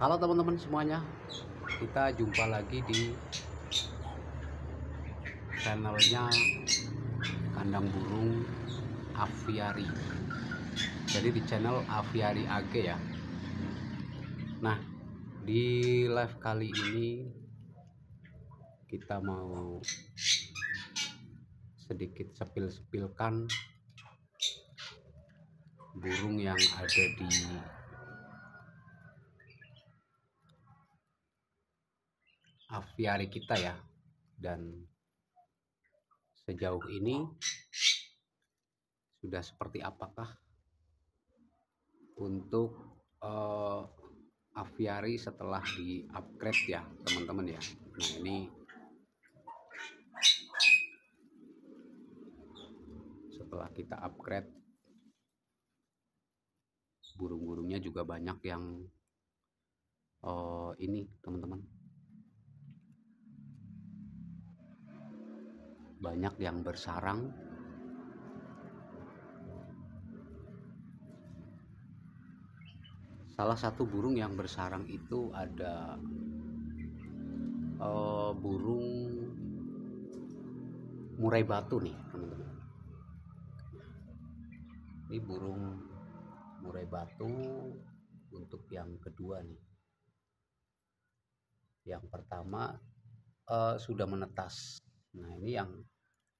Halo teman-teman semuanya, kita jumpa lagi di channelnya Kandang Burung Aviary. Jadi di channel Aviary AG ya. Nah, di live kali ini kita mau sedikit sepil-sepilkan burung yang ada di aviary kita ya, dan sejauh ini sudah seperti apakah untuk aviary setelah di upgrade ya teman-teman ya. Nah, ini setelah kita upgrade, burung-burungnya juga banyak yang ini teman-teman, banyak yang bersarang. Salah satu burung yang bersarang itu ada burung murai batu nih teman-teman. Ini burung murai batu untuk yang kedua nih. Yang pertama sudah menetas. Nah, ini yang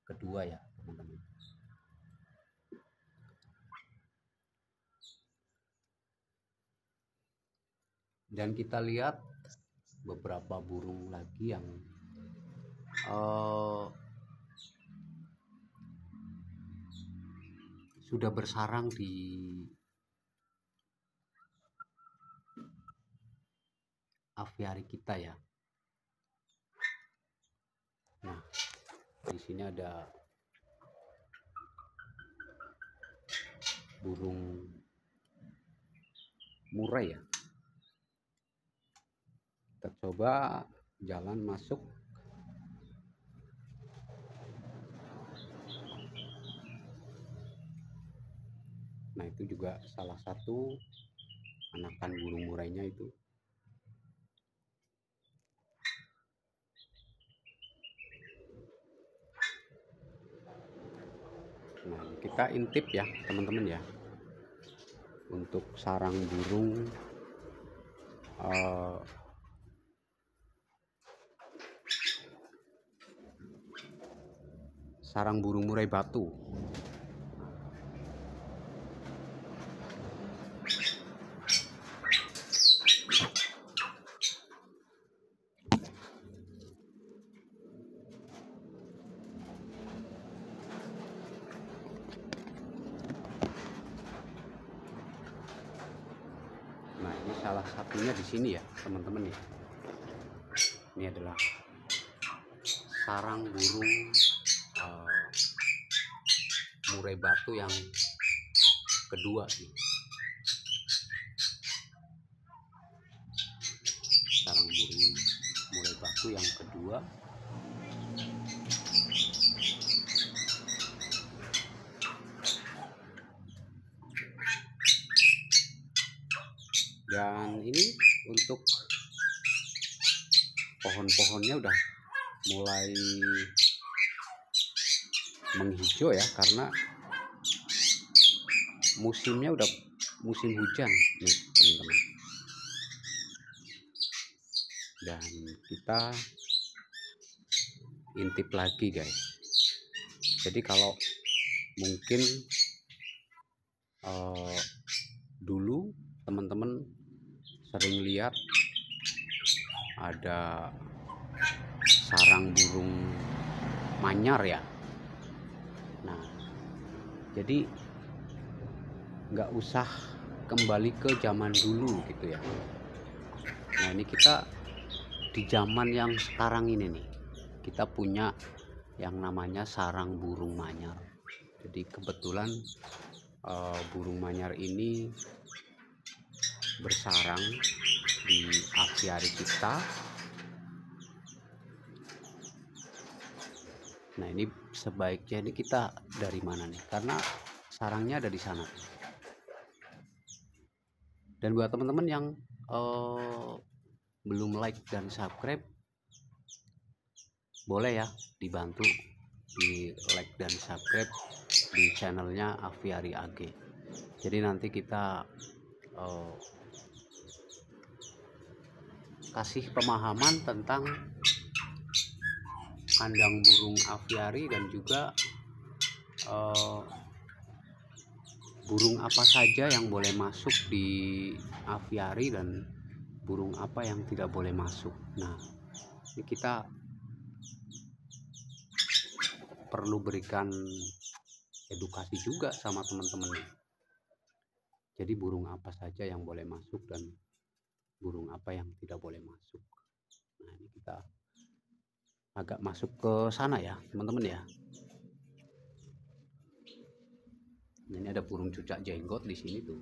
kedua ya teman-teman. Dan kita lihat beberapa burung lagi yang sudah bersarang di aviary kita ya. Nah, di sini ada burung murai ya. Kita coba jalan masuk. Nah, itu juga salah satu anakan burung murainya itu. Nah, kita intip ya teman-teman ya, untuk sarang burung sarang burung murai batu. Nah, ini salah satunya di sini ya teman-teman ya. Ini adalah sarang burung murai batu yang kedua nih. Sarang burung murai batu yang kedua. Dan ini untuk pohon-pohonnya udah mulai menghijau ya, karena musimnya udah musim hujan nih teman-teman. Dan kita intip lagi guys. Jadi kalau mungkin dulu teman-teman sering lihat ada sarang burung manyar ya. Nah, jadi nggak usah kembali ke zaman dulu gitu ya. Nah, ini kita di zaman yang sekarang ini nih, kita punya yang namanya sarang burung manyar. Jadi kebetulan burung manyar ini bersarang di aviary kita. Nah, ini sebaiknya ini kita dari mana nih, karena sarangnya ada di sana. Dan buat teman-teman yang belum like dan subscribe, boleh ya dibantu di like dan subscribe di channelnya Aviary AG. Jadi nanti kita kasih pemahaman tentang kandang burung aviary dan juga burung apa saja yang boleh masuk di aviary dan burung apa yang tidak boleh masuk. Nah, ini kita perlu berikan edukasi juga sama teman-teman. Jadi burung apa saja yang boleh masuk dan burung apa yang tidak boleh masuk. Nah, ini kita agak masuk ke sana ya, teman-teman ya. Ini ada burung cucak jenggot di sini tuh.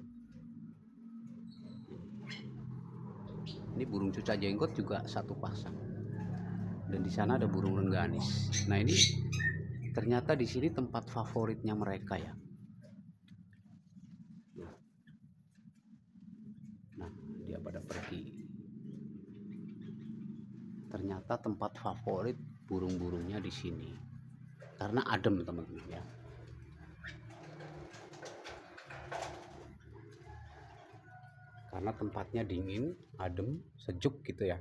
Ini burung cucak jenggot juga satu pasang. Dan di sana ada burung rengganis. Nah, ini ternyata di sini tempat favoritnya mereka ya. Nah, dia pada pergi. Ternyata tempat favorit burung-burungnya di sini. Karena adem, teman-teman ya. Karena tempatnya dingin, adem, sejuk gitu ya.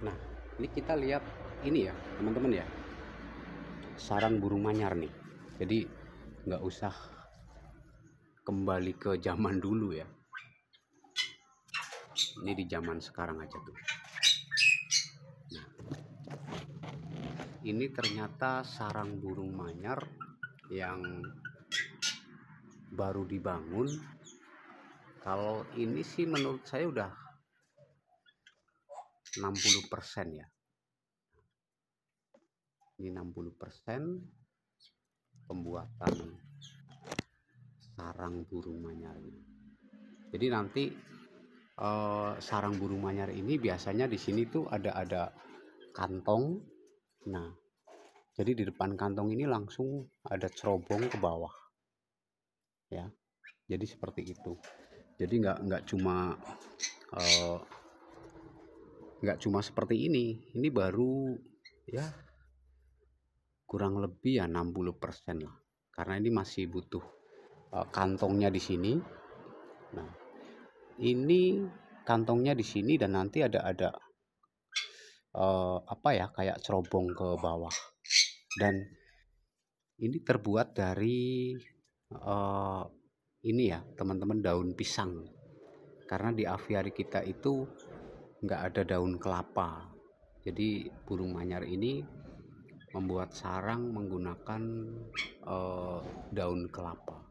Nah, ini kita lihat ini ya, teman-teman ya. Sarang burung manyar nih. Jadi nggak usah kembali ke zaman dulu ya. Ini di zaman sekarang aja tuh. Nah, ini ternyata sarang burung manyar yang baru dibangun. Kalau ini sih menurut saya udah 60% ya. Ini 60% pembuatan sarang burung manyarnya. Jadi nanti sarang burung manyar ini biasanya di sini tuh ada kantong. Nah, jadi di depan kantong ini langsung ada cerobong ke bawah ya. Jadi seperti itu. Jadi nggak cuma seperti ini baru ya kurang lebih ya 60% lah, karena ini masih butuh kantongnya di sini. Nah, ini kantongnya di sini dan nanti ada apa ya, kayak cerobong ke bawah. Dan ini terbuat dari ini ya teman-teman, daun pisang. Karena di aviary kita itu nggak ada daun kelapa. Jadi burung manyar ini membuat sarang menggunakan daun kelapa.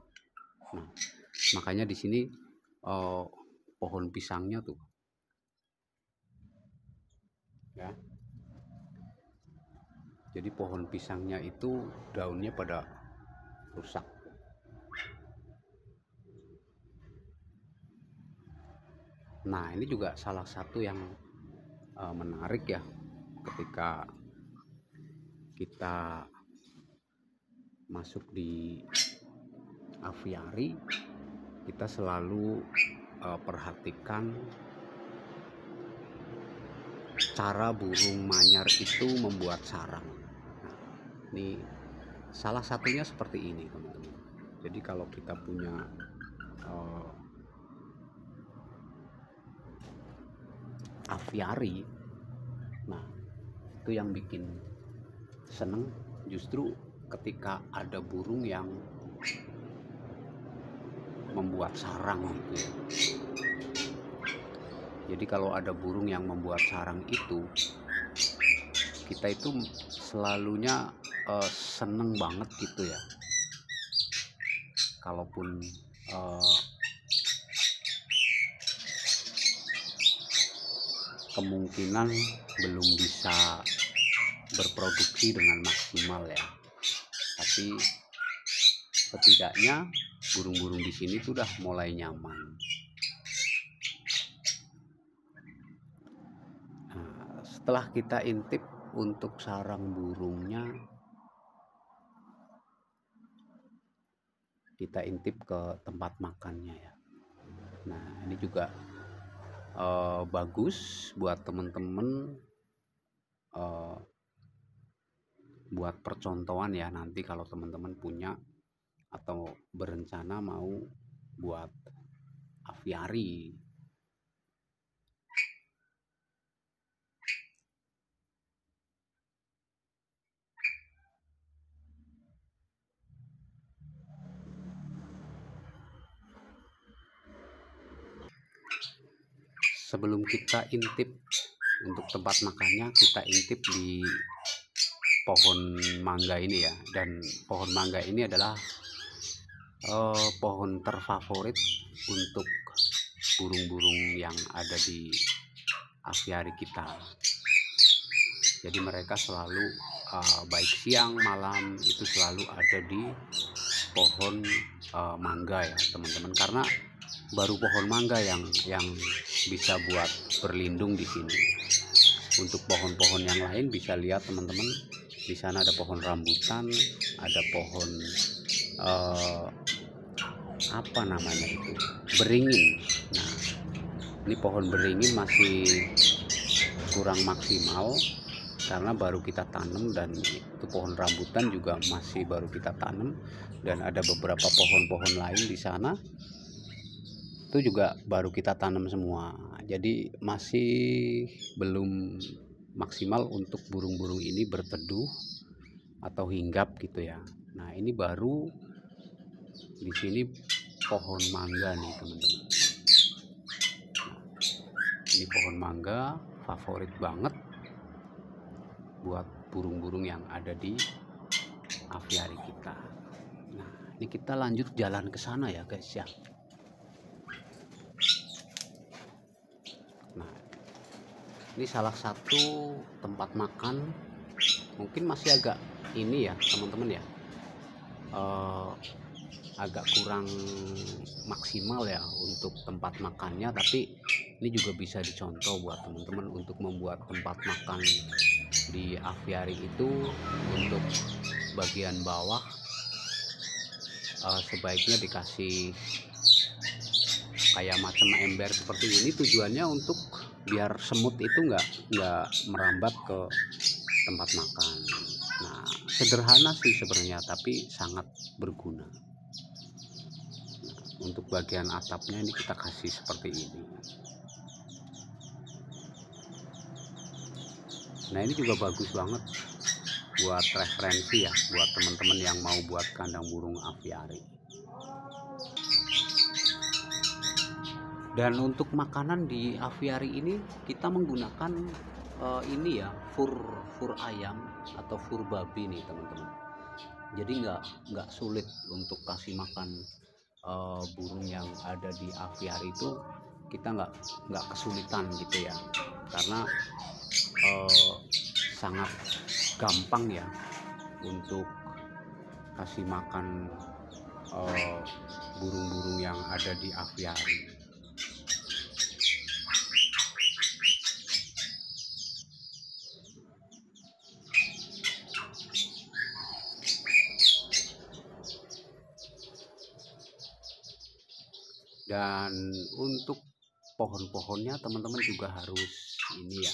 Nah, makanya di sini pohon pisangnya tuh ya. Jadi pohon pisangnya itu daunnya pada rusak. Nah, ini juga salah satu yang menarik ya, ketika kita masuk di aviary, kita selalu perhatikan cara burung manyar itu membuat sarang. Nah, ini salah satunya seperti ini, teman-teman. Jadi kalau kita punya aviary, nah itu yang bikin seneng justru ketika ada burung yang membuat sarang gitu ya. Jadi kalau ada burung yang membuat sarang itu, kita itu selalunya seneng banget gitu ya. Kalaupun kemungkinan belum bisa berproduksi dengan maksimal ya, tapi setidaknya burung-burung di sini sudah mulai nyaman. setelah kita intip untuk sarang burungnya, kita intip ke tempat makannya ya. Nah, ini juga bagus buat teman-teman, buat percontohan ya, nanti kalau teman-teman punya atau berencana mau buat aviari. Sebelum kita intip untuk tempat makannya, kita intip di pohon mangga ini ya. Dan pohon mangga ini adalah pohon terfavorit untuk burung-burung yang ada di aviari kita. Jadi mereka selalu baik siang malam itu selalu ada di pohon mangga ya teman-teman, karena baru pohon mangga yang bisa buat berlindung di sini. Untuk pohon-pohon yang lain bisa lihat teman-teman, di sana ada pohon rambutan, ada pohon apa namanya itu, beringin. Nah, ini pohon beringin masih kurang maksimal karena baru kita tanam, dan itu pohon rambutan juga masih baru kita tanam, dan ada beberapa pohon-pohon lain di sana itu juga baru kita tanam semua. Jadi masih belum maksimal untuk burung-burung ini berteduh atau hinggap gitu ya. Nah, ini baru di sini pohon mangga nih teman-teman. Ini pohon mangga favorit banget buat burung-burung yang ada di aviari kita. Nah, ini kita lanjut jalan ke sana ya guys ya. Nah, ini salah satu tempat makan, mungkin masih agak ini ya teman-teman ya, agak kurang maksimal ya untuk tempat makannya, tapi ini juga bisa dicontoh buat teman-teman untuk membuat tempat makan di aviari itu. Untuk bagian bawah sebaiknya dikasih kayak macam ember seperti ini, tujuannya untuk biar semut itu nggak merambat ke tempat makan. Nah, sederhana sih sebenarnya, tapi sangat berguna. Untuk bagian atapnya ini kita kasih seperti ini. Nah, ini juga bagus banget buat referensi ya, buat teman-teman yang mau buat kandang burung aviari. Dan untuk makanan di aviari ini kita menggunakan ini ya, fur ayam atau fur babi nih teman-teman. Jadi nggak sulit untuk kasih makan burung yang ada di aviari itu. Kita nggak kesulitan gitu ya, karena sangat gampang ya untuk kasih makan burung-burung yang ada di aviari. Dan untuk pohon-pohonnya teman-teman juga harus ini ya,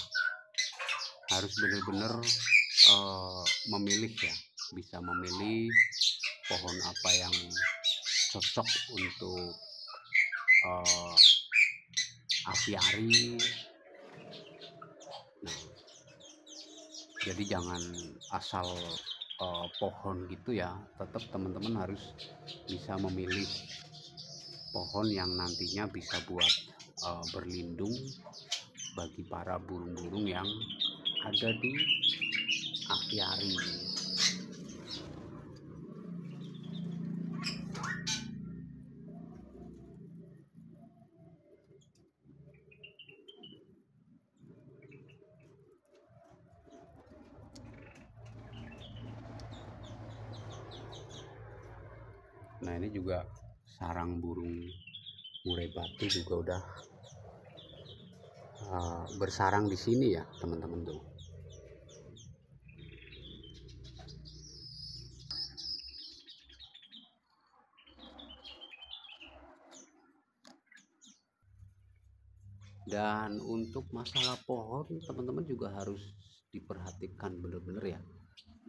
harus benar-benar memilih ya, bisa memilih pohon apa yang cocok untuk aviari. Nah, jadi jangan asal pohon gitu ya, tetap teman-teman harus bisa memilih pohon yang nantinya bisa buat berlindung bagi para burung-burung yang ada di aviari. Nah, ini juga sarang burung murai batu juga udah bersarang di sini ya teman-teman tuh. Dan untuk masalah pohon teman-teman juga harus diperhatikan bener-bener ya,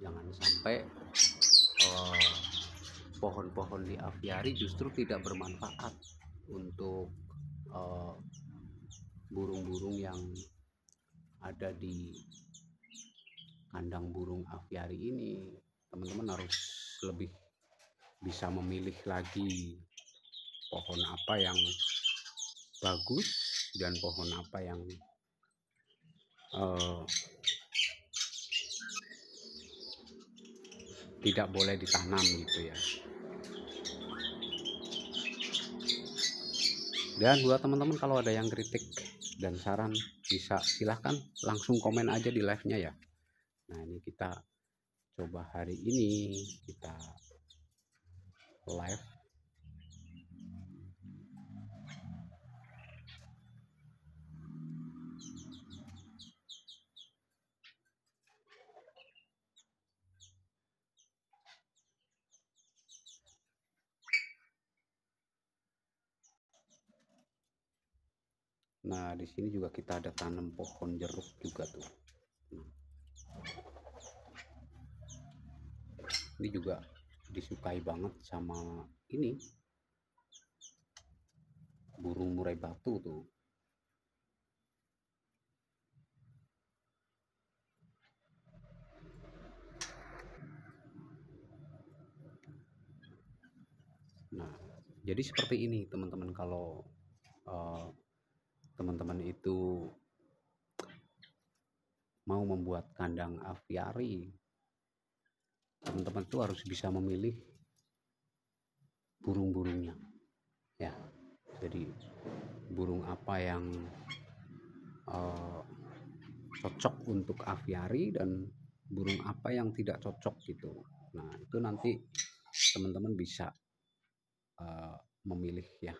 jangan sampai pohon-pohon di aviari justru tidak bermanfaat untuk burung-burung yang ada di kandang burung aviari ini. Teman-teman harus lebih bisa memilih lagi pohon apa yang bagus dan pohon apa yang tidak boleh ditanam gitu ya. Dan buat teman-teman kalau ada yang kritik dan saran bisa silahkan langsung komen aja di live-nya ya. Nah ini kita coba hari ini kita live. Nah di sini juga kita ada tanam pohon jeruk juga tuh. Nah, ini juga disukai banget sama ini burung murai batu tuh. Nah jadi seperti ini teman-teman, kalau teman-teman itu mau membuat kandang aviari, teman-teman tuh harus bisa memilih burung-burungnya ya. Jadi burung apa yang cocok untuk aviari dan burung apa yang tidak cocok gitu. Nah itu nanti teman-teman bisa memilih ya.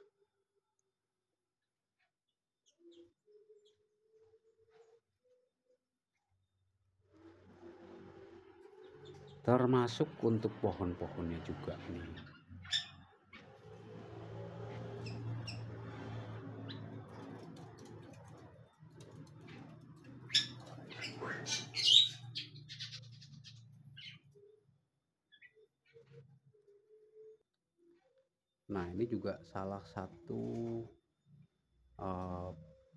Termasuk untuk pohon-pohonnya juga nih. Nah ini juga salah satu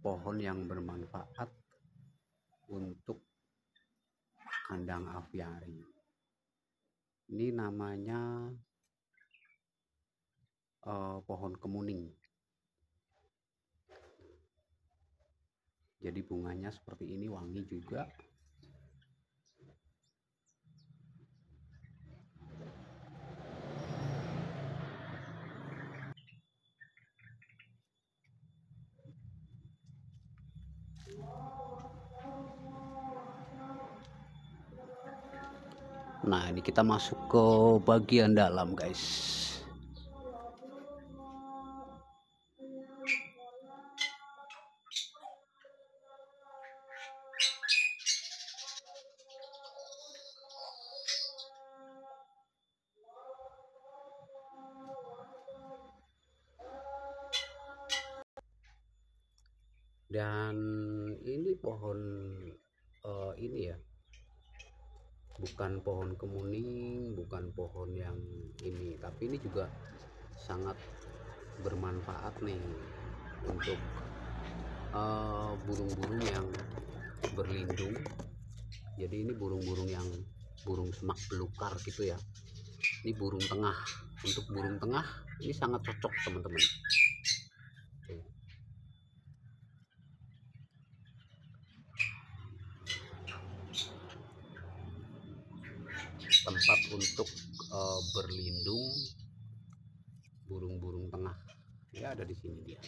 pohon yang bermanfaat untuk kandang aviari. Ini namanya pohon kemuning. Jadi bunganya seperti ini, wangi juga. Nah ini kita masuk ke bagian dalam guys. Dan ini pohon ini ya, bukan pohon kemuning, bukan pohon yang ini, tapi ini juga sangat bermanfaat nih untuk burung-burung yang berlindung. Jadi ini burung-burung yang burung semak belukar gitu ya. Ini burung tengah. Untuk burung tengah ini sangat cocok teman-teman. Tempat untuk berlindung burung-burung tengah ya, ada di sini dia.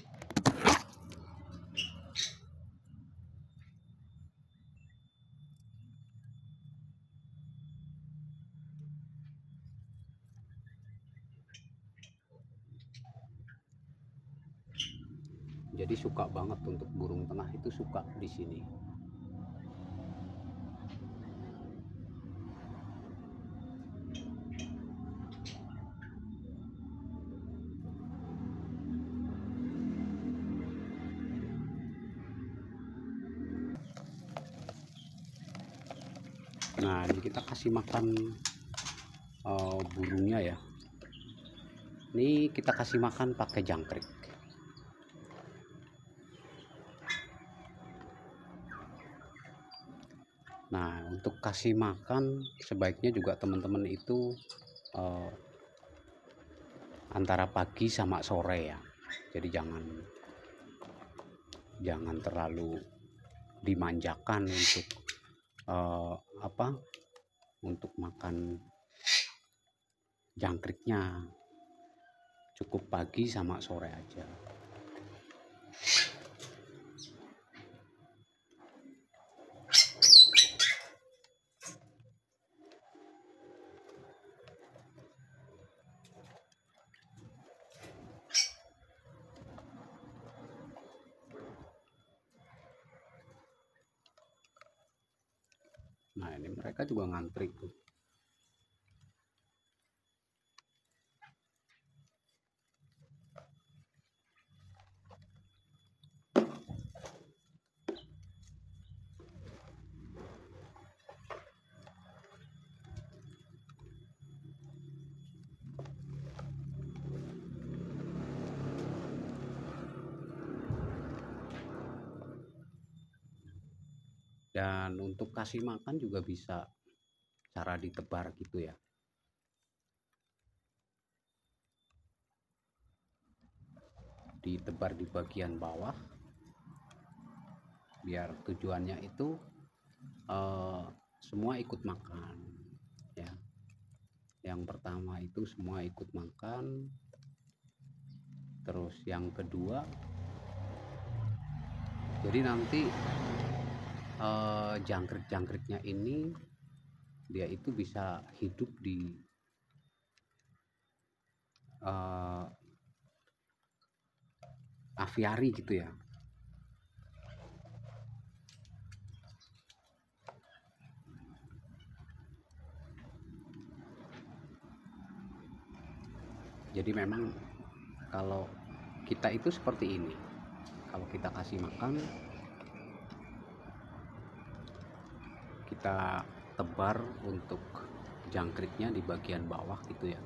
Jadi suka banget untuk burung tengah itu suka di sini. Nah, ini kita kasih makan burungnya ya. Ini kita kasih makan pakai jangkrik. Nah, untuk kasih makan sebaiknya juga teman-teman itu antara pagi sama sore ya. Jadi jangan terlalu dimanjakan untuk untuk makan jangkriknya. Cukup pagi sama sore aja. Nah, ini mereka juga ngantri tuh. Dan untuk kasih makan juga bisa cara ditebar gitu ya. Ditebar di bagian bawah biar tujuannya itu semua ikut makan ya. Yang pertama itu semua ikut makan, terus yang kedua jadi nanti jangkrik-jangkriknya ini dia itu bisa hidup di aviari gitu ya. Jadi memang kalau kita itu seperti ini, kalau kita kasih makan kita tebar untuk jangkriknya di bagian bawah gitu ya.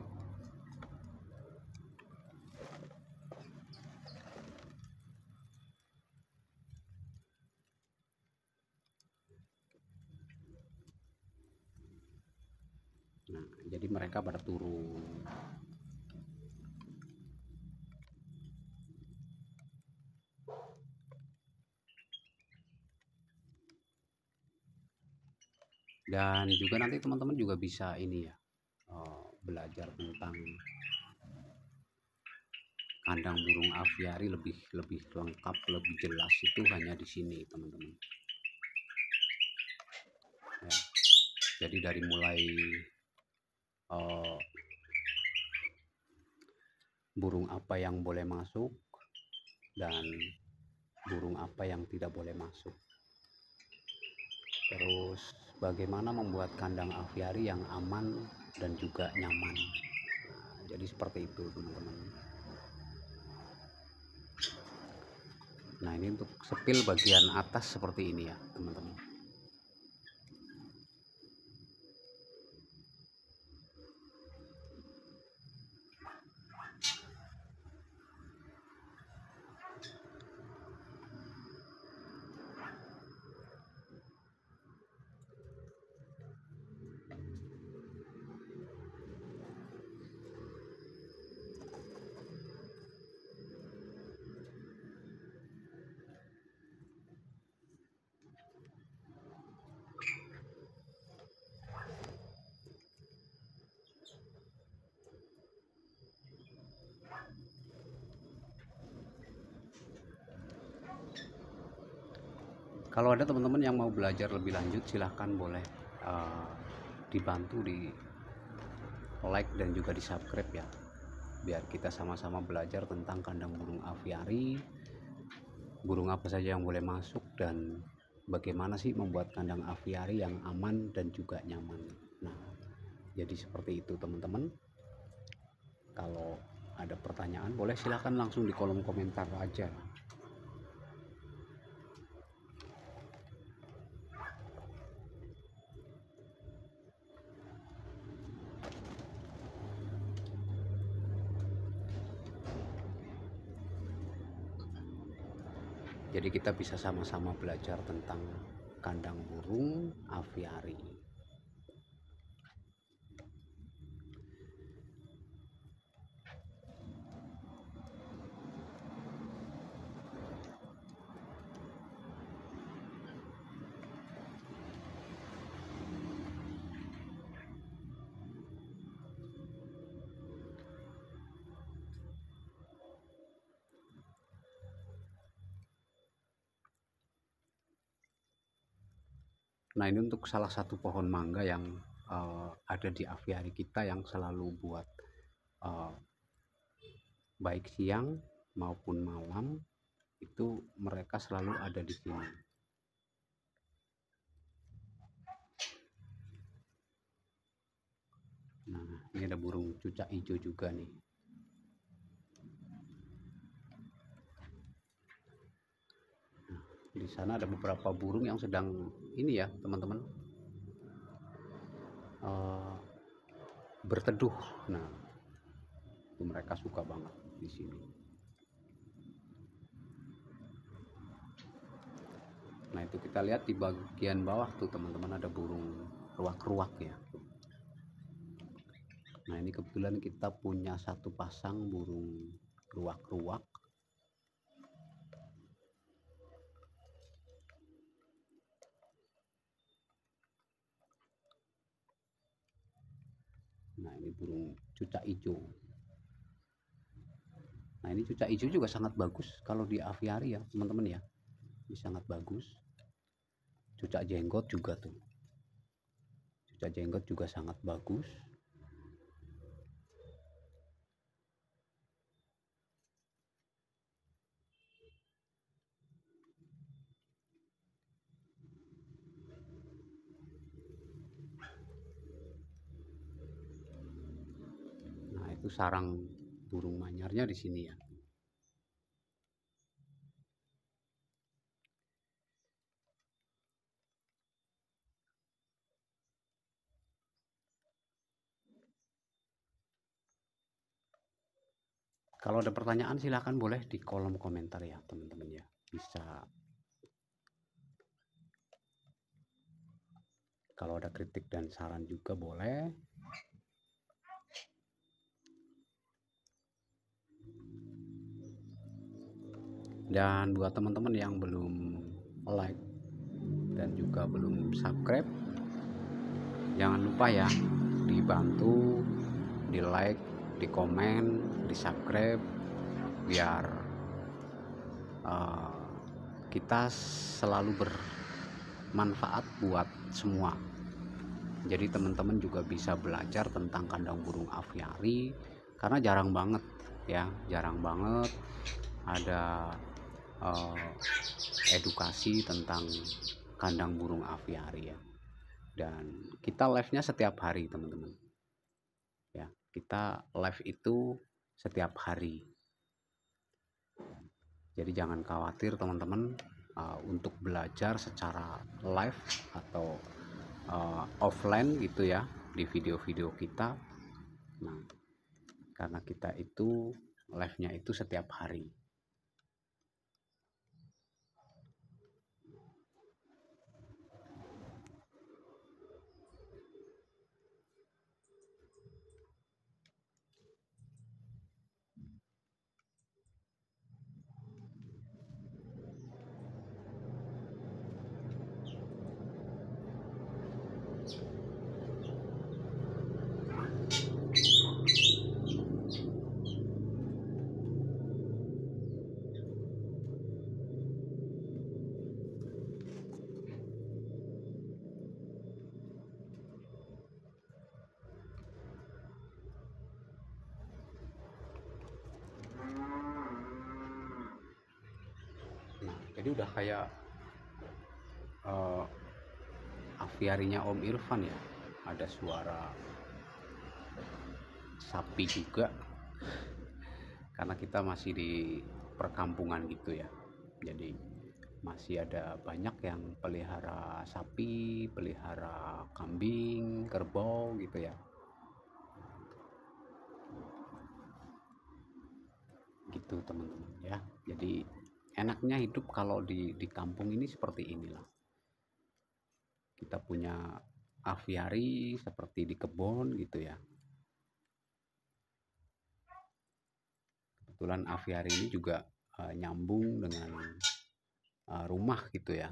Nah, jadi mereka pada turun. Dan juga nanti teman-teman juga bisa ini ya, belajar tentang kandang burung aviari lebih lengkap, lebih jelas itu hanya di sini teman-teman. Ya, jadi dari mulai burung apa yang boleh masuk dan burung apa yang tidak boleh masuk. Terus bagaimana membuat kandang aviari yang aman dan juga nyaman. Nah, jadi seperti itu teman-teman. Nah, ini untuk sepil bagian atas seperti ini ya teman-teman. Kalau ada teman-teman yang mau belajar lebih lanjut, silahkan boleh dibantu di like dan juga di subscribe ya, biar kita sama-sama belajar tentang kandang burung aviari burung apa saja yang boleh masuk dan bagaimana sih membuat kandang aviari yang aman dan juga nyaman. Nah, jadi seperti itu teman-teman. Kalau ada pertanyaan boleh silakan langsung di kolom komentar aja. Jadi kita bisa sama-sama belajar tentang kandang burung aviari. Nah, ini untuk salah satu pohon mangga yang ada di aviari kita yang selalu buat baik siang maupun malam itu mereka selalu ada di sini. Nah, ini ada burung cucak hijau juga nih. Nah, di sana ada beberapa burung yang sedang ini ya teman-teman, berteduh. Nah, itu mereka suka banget di sini. Nah, itu kita lihat di bagian bawah tuh teman-teman ada burung ruak-ruak ya. Nah, ini kebetulan kita punya satu pasang burung ruak-ruak. Nah, ini burung cucak hijau. Nah, ini cucak hijau juga sangat bagus kalau di aviari ya teman-teman ya. Ini sangat bagus. Cucak jenggot juga tuh. Cucak jenggot juga sangat bagus. Nah, itu sarang burung manyarnya di sini ya. Kalau ada pertanyaan silahkan boleh di kolom komentar ya teman-teman ya. Bisa. Kalau ada kritik dan saran juga boleh. Dan buat teman-teman yang belum like dan juga belum subscribe, jangan lupa ya dibantu di like, di komen, di subscribe biar kita selalu bermanfaat buat semua. Jadi teman-teman juga bisa belajar tentang kandang burung aviari karena jarang banget ya, jarang banget ada edukasi tentang kandang burung aviari ya. Dan kita live-nya setiap hari teman-teman ya, kita live itu setiap hari. Jadi jangan khawatir teman-teman untuk belajar secara live atau offline gitu ya di video-video kita. Nah, karena kita itu live-nya itu setiap hari. Jadi udah kayak aviarinya Om Irfan ya, ada suara sapi juga, karena kita masih di perkampungan gitu ya, jadi masih ada banyak yang pelihara sapi, pelihara kambing, kerbau gitu ya, gitu teman-teman ya. Jadi enaknya hidup kalau di kampung ini seperti inilah, kita punya aviari seperti di kebun gitu ya. Kebetulan aviari ini juga nyambung dengan rumah gitu ya.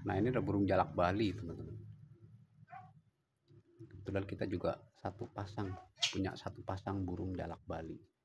Nah ini ada burung jalak Bali teman-teman. Kebetulan kita juga punya satu pasang burung jalak Bali.